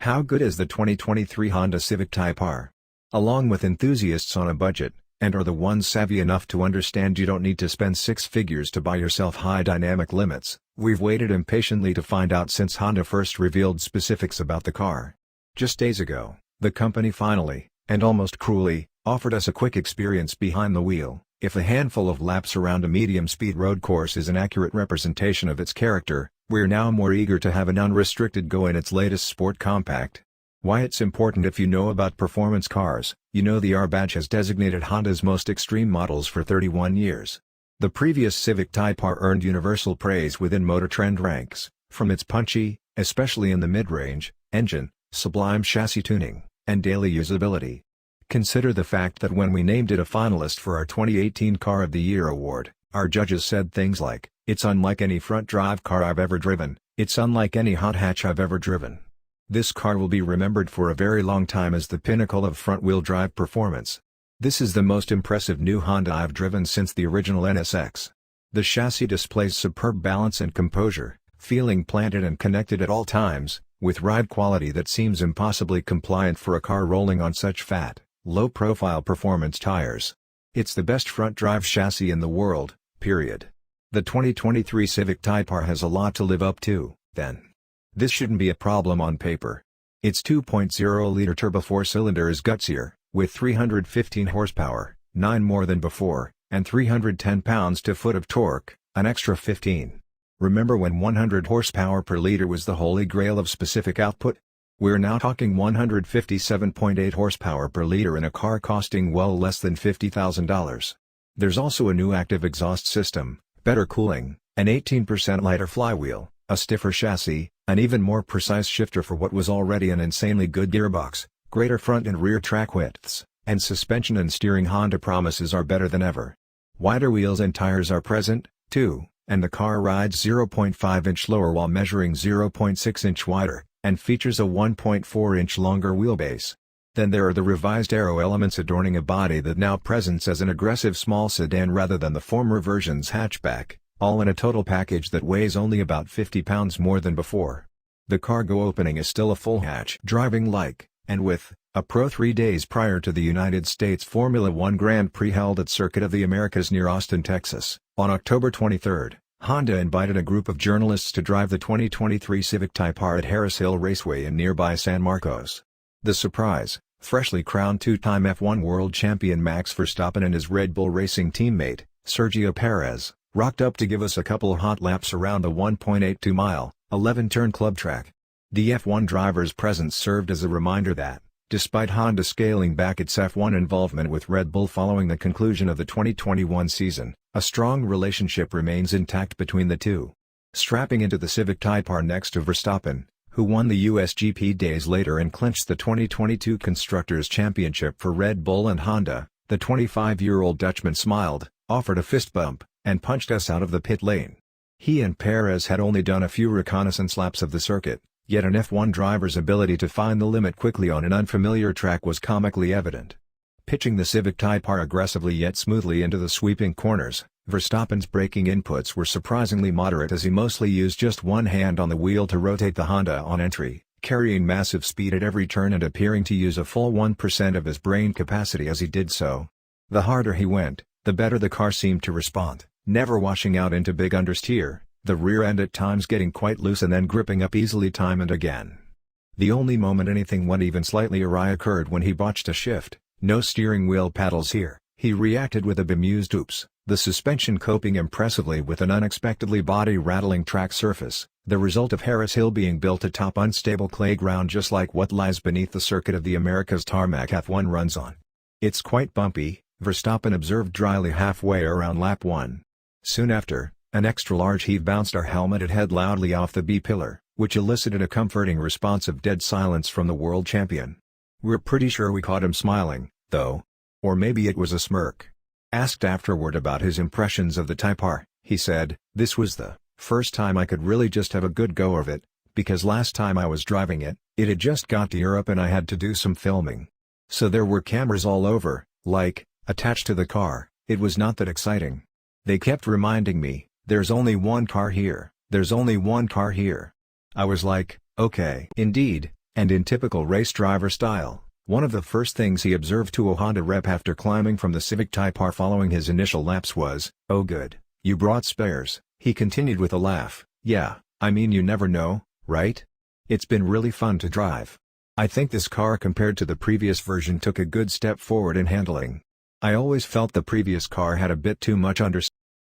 How good is the 2023 Honda Civic Type R? Along with enthusiasts on a budget, and are the ones savvy enough to understand you don't need to spend six figures to buy yourself high dynamic limits, we've waited impatiently to find out since Honda first revealed specifics about the car. Just days ago, the company finally, and almost cruelly, offered us a quick experience behind the wheel. If a handful of laps around a medium-speed road course is an accurate representation of its character, we're now more eager to have an unrestricted go in its latest sport compact. Why it's important: if you know about performance cars, you know the R badge has designated Honda's most extreme models for 31 years. The previous Civic Type R earned universal praise within Motor Trend ranks, from its punchy, especially in the mid-range, engine, sublime chassis tuning, and daily usability. Consider the fact that when we named it a finalist for our 2018 Car of the Year award, our judges said things like, "It's unlike any front-drive car I've ever driven, it's unlike any hot hatch I've ever driven." This car will be remembered for a very long time as the pinnacle of front-wheel drive performance. This is the most impressive new Honda I've driven since the original NSX. The chassis displays superb balance and composure, feeling planted and connected at all times, with ride quality that seems impossibly compliant for a car rolling on such fat, low-profile performance tires. It's the best front-drive chassis in the world, period. The 2023 Civic Type R has a lot to live up to, then. This shouldn't be a problem on paper. Its 2.0-liter turbo four-cylinder is gutsier, with 315 horsepower, 9 more than before, and 310 pounds-to-foot of torque, an extra 15. Remember when 100 horsepower per liter was the holy grail of specific output? We're now talking 157.8 horsepower per liter in a car costing well less than $50,000. There's also a new active exhaust system, better cooling, an 18% lighter flywheel, a stiffer chassis, an even more precise shifter for what was already an insanely good gearbox, greater front and rear track widths, and suspension and steering. Honda promises are better than ever. Wider wheels and tires are present, too, and the car rides 0.5-inch lower while measuring 0.6-inch wider, and features a 1.4-inch longer wheelbase. Then there are the revised aero elements adorning a body that now presents as an aggressive small sedan rather than the former version's hatchback, all in a total package that weighs only about 50 pounds more than before. The cargo opening is still a full hatch driving like, and with, a Pro 3 days prior to the United States Formula One Grand Prix held at Circuit of the Americas near Austin, Texas. On October 23, Honda invited a group of journalists to drive the 2023 Civic Type R at Harris Hill Raceway in nearby San Marcos. The surprise, freshly crowned two-time F1 world champion Max Verstappen and his Red Bull Racing teammate, Sergio Perez, rocked up to give us a couple of hot laps around the 1.82-mile, 11-turn club track. The F1 driver's presence served as a reminder that, despite Honda scaling back its F1 involvement with Red Bull following the conclusion of the 2021 season, a strong relationship remains intact between the two. Strapping into the Civic Type R next to Verstappen, who won the USGP days later and clinched the 2022 Constructors' Championship for Red Bull and Honda, the 25-year-old Dutchman smiled, offered a fist bump, and punched us out of the pit lane. He and Perez had only done a few reconnaissance laps of the circuit, yet an F1 driver's ability to find the limit quickly on an unfamiliar track was comically evident. Pitching the Civic Type R aggressively yet smoothly into the sweeping corners, Verstappen's braking inputs were surprisingly moderate as he mostly used just one hand on the wheel to rotate the Honda on entry, carrying massive speed at every turn and appearing to use a full 1% of his brain capacity as he did so. The harder he went, the better the car seemed to respond, never washing out into big understeer, the rear end at times getting quite loose and then gripping up easily time and again. The only moment anything went even slightly awry occurred when he botched a shift. "No steering wheel paddles here," he reacted with a bemused oops, the suspension coping impressively with an unexpectedly body-rattling track surface, the result of Harris Hill being built atop unstable clay ground just like what lies beneath the Circuit of the Americas tarmac F1 runs on. "It's quite bumpy," Verstappen observed dryly halfway around lap 1. Soon after, an extra-large heave bounced our helmeted head loudly off the B-pillar, which elicited a comforting response of dead silence from the world champion. "We're pretty sure we caught him smiling, though. Or maybe it was a smirk." Asked afterward about his impressions of the Type R, he said, "This was the first time I could really just have a good go of it, because last time I was driving it, it had just got to Europe and I had to do some filming. So there were cameras all over, like, attached to the car. It was not that exciting. They kept reminding me, there's only one car here, there's only one car here. I was like, okay." Indeed, And in typical race driver style, one of the first things he observed to a Honda rep after climbing from the Civic Type R following his initial laps was, "Oh good, you brought spares." He continued with a laugh, "Yeah, I mean you never know, right? It's been really fun to drive. I think this car compared to the previous version took a good step forward in handling. I always felt the previous car had a bit too much